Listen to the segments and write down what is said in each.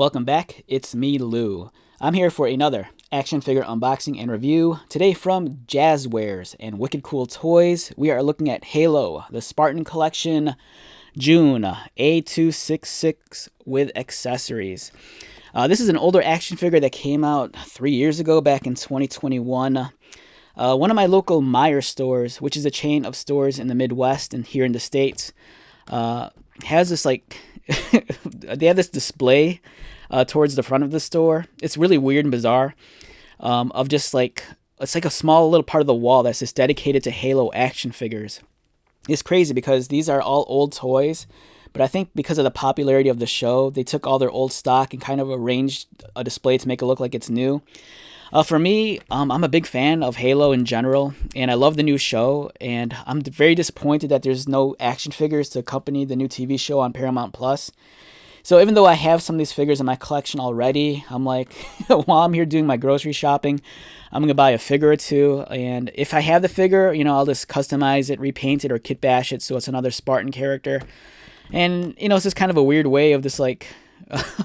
Welcome back, it's me, Lou. I'm here for another action figure unboxing and review. Today from Jazwares and Wicked Cool Toys, we are looking at Halo, the Spartan Collection Jun-A266 with accessories. This is an older action figure that came out 3 years ago, back in 2021. One of my local Meijer stores, which is a chain of stores in the Midwest and here in the States, has this they have this display towards the front of the store. It's really weird and bizarre. Of just it's like a small little part of the wall that's just dedicated to Halo action figures. It's crazy because these are all old toys, but I think because of the popularity of the show, they took all their old stock and kind of arranged a display to make it look like it's new. For me, I'm a big fan of Halo in general, and I love the new show, and I'm very disappointed that there's no action figures to accompany the new TV show on Paramount Plus. So even though I have some of these figures in my collection already, I'm like, while I'm here doing my grocery shopping, I'm going to buy a figure or two, and if I have the figure, I'll just customize it, repaint it, or kit bash it so it's another Spartan character. And, it's just kind of a weird way of just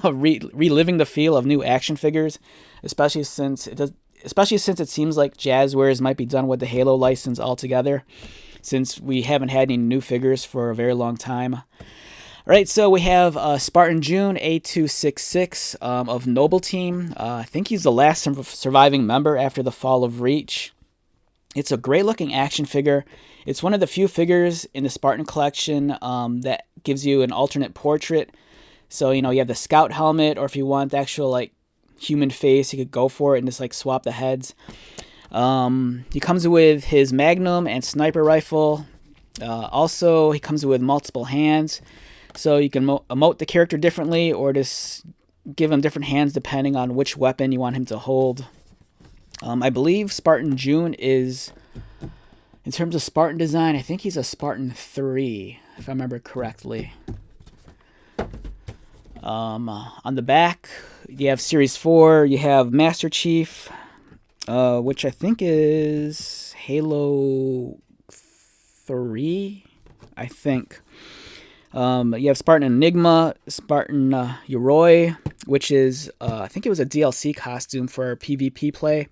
reliving the feel of new action figures, especially since it seems like Jazwares might be done with the Halo license altogether, since we haven't had any new figures for a very long time. All right, so we have Spartan Jun-A266 of Noble Team. I think he's the last surviving member after the fall of Reach. It's a great-looking action figure. It's one of the few figures in the Spartan collection that gives you an alternate portrait. So, you have the scout helmet, or if you want the actual, human face, you could go for it and just, swap the heads. He comes with his magnum and sniper rifle. Also, he comes with multiple hands. So you can emote the character differently, or just give him different hands depending on which weapon you want him to hold. I believe Spartan Jun is, in terms of Spartan design, I think he's a Spartan 3, if I remember correctly. On the back, you have Series 4, you have Master Chief, which I think is Halo 3, I think. You have Spartan Enigma, Spartan Yoroi, which is, I think it was a DLC costume for PvP play.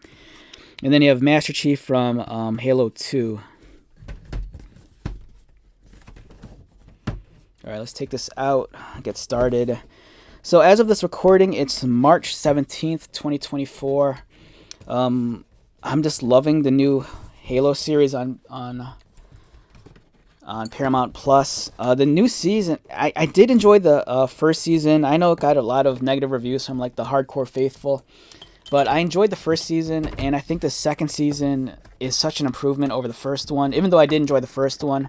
And then you have Master Chief from Halo 2. Alright, let's take this out, get started. So as of this recording, it's March 17th, 2024. I'm just loving the new Halo series on Paramount Plus. The new season, I did enjoy the first season. I know it got a lot of negative reviews from the hardcore faithful, but I enjoyed the first season, and I think the second season is such an improvement over the first one, even though I did enjoy the first one.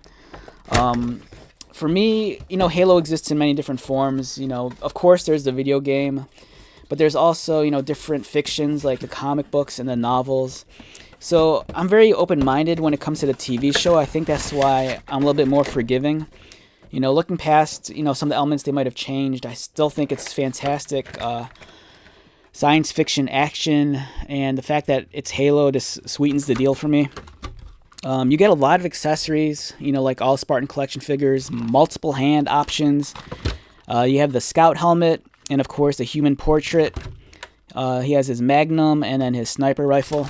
For me, Halo exists in many different forms. Of course there's the video game, but there's also, different fictions like the comic books and the novels. So I'm very open-minded when it comes to the TV show. I think that's why I'm a little bit more forgiving. Looking past, some of the elements they might have changed, I still think it's fantastic science fiction action, and the fact that it's Halo just sweetens the deal for me. You get a lot of accessories, like all Spartan Collection figures, multiple hand options. You have the scout helmet, and of course the human portrait. He has his magnum and then his sniper rifle.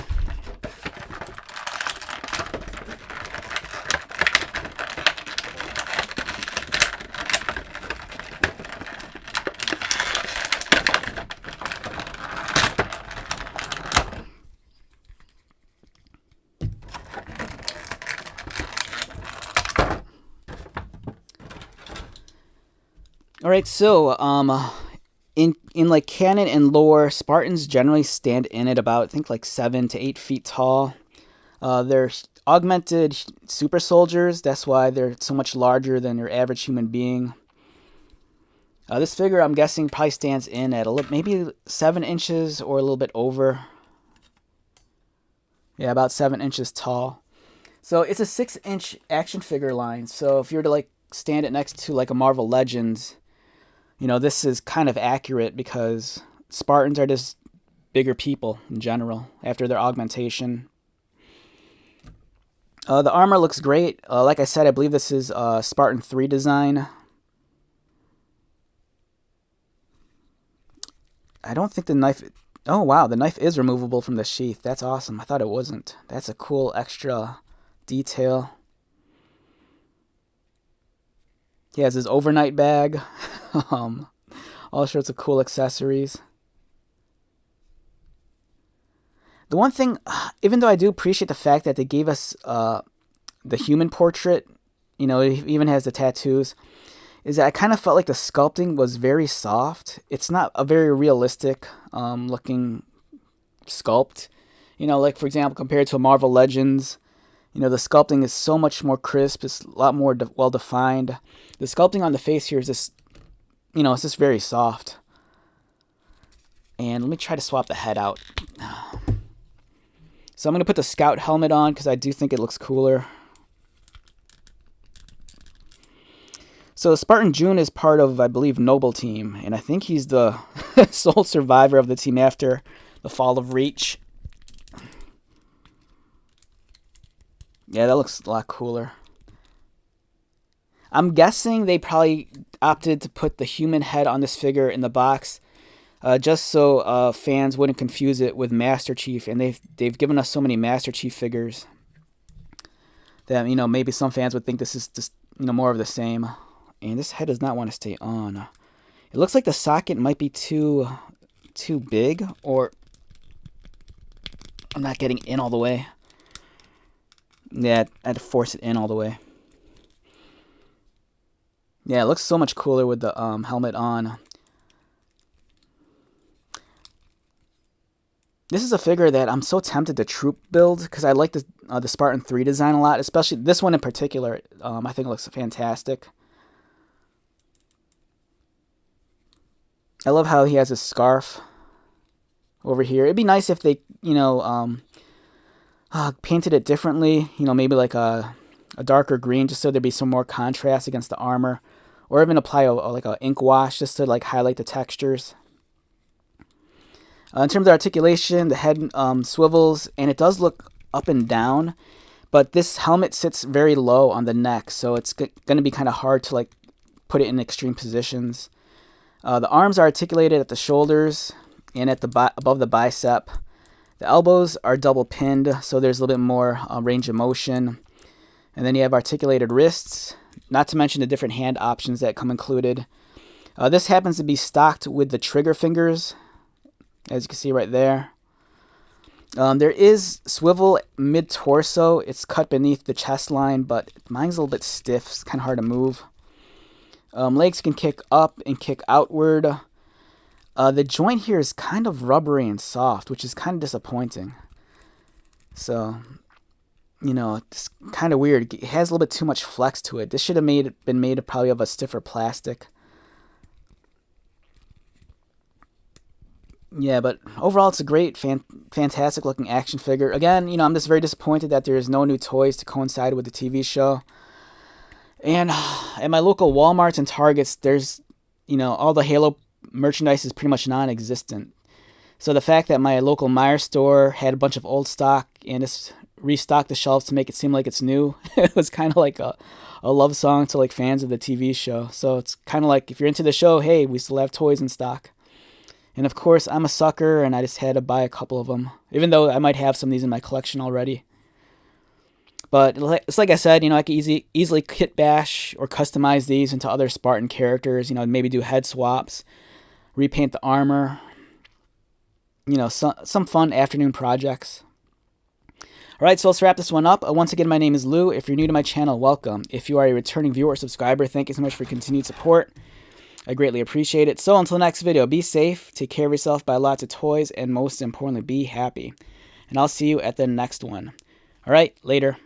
All right, so in canon and lore, Spartans generally stand in at about, I think, 7 to 8 feet tall. They're augmented super soldiers. That's why they're so much larger than your average human being. This figure, I'm guessing, probably stands in at maybe 7 inches or a little bit over. Yeah, about 7 inches tall. So it's a 6-inch action figure line. So if you were to stand it next to a Marvel Legends, this is kind of accurate because Spartans are just bigger people in general after their augmentation. The armor looks great. Like I said, I believe this is Spartan 3 design. I don't think the knife... Oh, wow, the knife is removable from the sheath. That's awesome. I thought it wasn't. That's a cool extra detail. He has his overnight bag. All sorts of cool accessories. The one thing, even though I do appreciate the fact that they gave us the human portrait, you know, it even has the tattoos, is that I kind of felt like the sculpting was very soft. It's not a very realistic looking sculpt. You know, like for example, compared to a Marvel Legends, you know, the sculpting is so much more crisp. It's a lot more well defined. The sculpting on the face here is just, you know, it's just very soft. And let me try to swap the head out. So I'm going to put the Scout helmet on because I do think it looks cooler. So Spartan Jun is part of, I believe, Noble Team. And I think he's the sole survivor of the team after the fall of Reach. Yeah, that looks a lot cooler. I'm guessing they probably opted to put the human head on this figure in the box just so fans wouldn't confuse it with Master Chief. And they've given us so many Master Chief figures that, you know, maybe some fans would think this is just, you know, more of the same. And this head does not want to stay on. It looks like the socket might be too big, or I'm not getting in all the way. Yeah, I had to force it in all the way. Yeah, it looks so much cooler with the helmet on. This is a figure that I'm so tempted to troop build because I like the Spartan 3 design a lot, especially this one in particular. I think it looks fantastic. I love how he has his scarf over here. It'd be nice if they, you know, painted it differently. You know, maybe like a darker green, just so there'd be some more contrast against the armor, or even apply like a ink wash just to like highlight the textures. In terms of articulation, the head swivels, and it does look up and down, but this helmet sits very low on the neck, so it's going to be kind of hard to like put it in extreme positions. The arms are articulated at the shoulders and at the above the bicep. The elbows are double pinned, so there's a little bit more range of motion. And then you have articulated wrists, not to mention the different hand options that come included. This happens to be stocked with the trigger fingers, as you can see right there. There is swivel mid-torso. It's cut beneath the chest line, but mine's a little bit stiff. It's kind of hard to move. Legs can kick up and kick outward. The joint here is kind of rubbery and soft, which is kind of disappointing. So, you know, it's kind of weird. It has a little bit too much flex to it. This should have been made probably of a stiffer plastic. Yeah, but overall, it's a great, fantastic looking action figure. Again, you know, I'm just very disappointed that there's no new toys to coincide with the TV show. And at my local Walmarts and Targets, there's, you know, all the Halo merchandise is pretty much non-existent. So the fact that my local Meijer store had a bunch of old stock and just restocked the shelves to make it seem like it's new, it was kind of like a love song to like fans of the TV show. So it's kind of like, if you're into the show, hey, we still have toys in stock. And of course, I'm a sucker, and I just had to buy a couple of them, even though I might have some of these in my collection already. But it's like I said, you know, I could easily kit bash or customize these into other Spartan characters. You know, maybe do head swaps, repaint the armor. You know, some fun afternoon projects. All right, so let's wrap this one up. Once again, my name is Lou. If you're new to my channel, welcome. If you are a returning viewer or subscriber, thank you so much for your continued support. I greatly appreciate it. So until next video, be safe, take care of yourself, buy lots of toys, and most importantly, be happy. And I'll see you at the next one. All right, later.